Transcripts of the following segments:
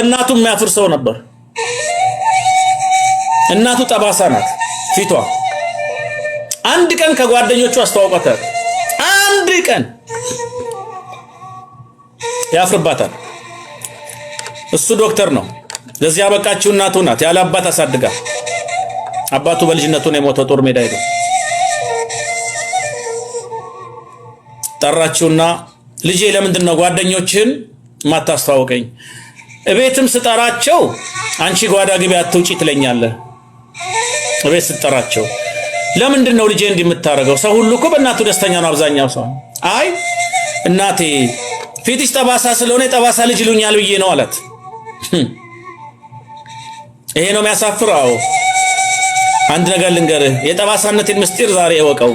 እናቱ የሚያፍር ሰው ነበር። እናቱ ጠባሳ ናት ፊቷ። አንድ ቀን ከጓደኞቹ አስተዋውቋታል። አንድ ቀን ያፍርባታል። እሱ ዶክተር ነው። ለዚህ ያበቃችው እናቱ ናት። ያለ አባት አሳድጋ አባቱ በልጅነቱ ነው የሞተው ጦር ሜዳ ሄዶ። ጠራችውና ልጄ ለምንድን ነው ጓደኞችህን ማታስተዋውቀኝ? እቤትም ስጠራቸው አንቺ ጓዳ ግቢ አትውጪ ትለኛለህ። እቤት ስጠራቸው ለምንድን ነው ልጄ እንዲህ የምታረገው? ሰው ሁሉ እኮ በእናቱ ደስተኛ ነው አብዛኛው ሰው። አይ እናቴ ፊትሽ ጠባሳ ስለሆነ ጠባሳ ልጅ ይሉኛል ብዬ ነው አላት። ይሄ ነው የሚያሳፍረው። አንድ ነገር ልንገርህ፣ የጠባሳነትን ምስጢር ዛሬ እወቀው።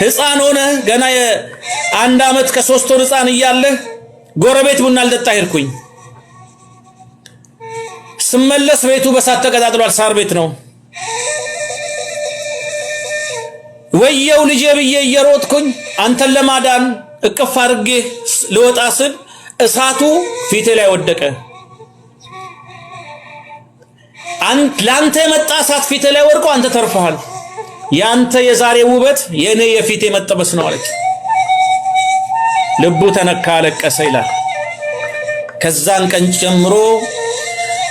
ሕፃን ሆነ ገና የአንድ ዓመት ከ3 ወር ሕፃን እያለህ ጎረቤት ቡና ልጠጣ ሄድኩኝ። ስመለስ ቤቱ በሳት ተቀጣጥሏል። ሳር ቤት ነው። ወየው ልጄ ብዬ እየሮጥኩኝ አንተን ለማዳን እቅፍ አድርጌ ልወጣ ስል እሳቱ ፊቴ ላይ ወደቀ። ላንተ የመጣ እሳት ፊቴ ላይ ወድቆ አንተ ተርፈሃል። ያንተ የዛሬ ውበት የኔ የፊቴ መጠበስ ነው አለች። ልቡ ተነካ፣ አለቀሰ ይላል። ከዛን ቀን ጀምሮ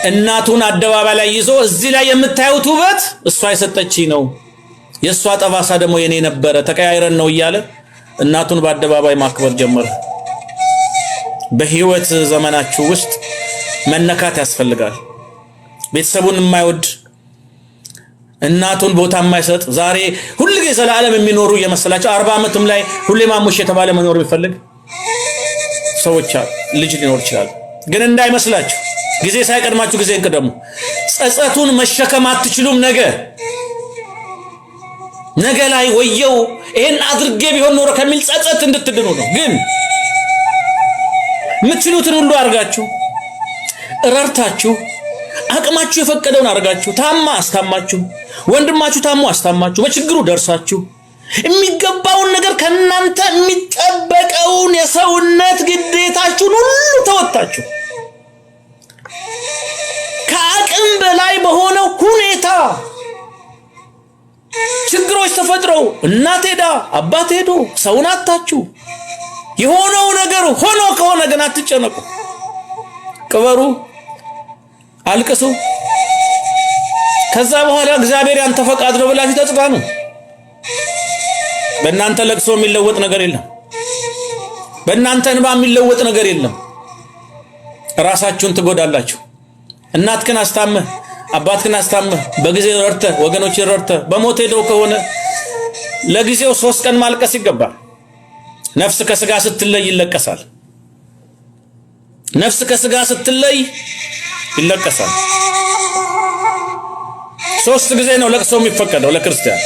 እናቱን አደባባይ ላይ ይዞ እዚህ ላይ የምታዩት ውበት እሷ የሰጠችኝ ነው፣ የሷ ጠባሳ ደግሞ የኔ ነበረ፣ ተቀያይረን ነው እያለ እናቱን በአደባባይ ማክበር ጀመረ። በህይወት ዘመናችሁ ውስጥ መነካት ያስፈልጋል። ቤተሰቡን የማይወድ እናቱን ቦታ የማይሰጥ ዛሬ ሁሉ ጊዜ ዘላለም የሚኖሩ እየመሰላቸው 40 ዓመትም ላይ ሁሌ ማሙሽ የተባለ መኖር የሚፈልግ ሰዎች ልጅ ሊኖር ይችላል። ግን እንዳይመስላችሁ ጊዜ ሳይቀድማችሁ ጊዜ እንቅደሙ። ጸጸቱን መሸከም አትችሉም። ነገ ላይ ወየው ይሄን አድርጌ ቢሆን ኖሮ ከሚል ጸጸት እንድትድኑ ነው። ግን የምትችሉትን ሁሉ አርጋችሁ እረርታችሁ አቅማችሁ የፈቀደውን አርጋችሁ ታማ አስታማችሁ፣ ወንድማችሁ ታሞ አስታማችሁ፣ በችግሩ ደርሳችሁ የሚገባውን ነገር ከናንተ የሚጠበቀውን የሰውነት ግዴታችሁን ሁሉ ተወጣችሁ ከአቅም በላይ በሆነው ሁኔታ ችግሮች ተፈጥረው እናት ሄዳ አባት ሄዶ ሰውን አጣችሁ የሆነው ነገር ሆኖ ከሆነ ግን አትጨነቁ። ቅበሩ፣ አልቅሱ። ከዛ በኋላ እግዚአብሔር ያንተ ፈቃድ ነው ብላችሁ ተጽናኑ። በእናንተ ለቅሶ የሚለወጥ ነገር የለም። በእናንተ እንባ የሚለወጥ ነገር የለም። ራሳችሁን ትጎዳላችሁ። እናትክን አስታመህ አባትክን አስታመህ በጊዜ ረድተህ ወገኖችን ረድተህ በሞት ሄደው ከሆነ ለጊዜው 3 ቀን ማልቀስ ይገባል። ነፍስ ከስጋ ስትለይ ይለቀሳል። ነፍስ ከስጋ ስትለይ ይለቀሳል። 3 ጊዜ ነው ለቅሶ የሚፈቀደው ለክርስቲያን።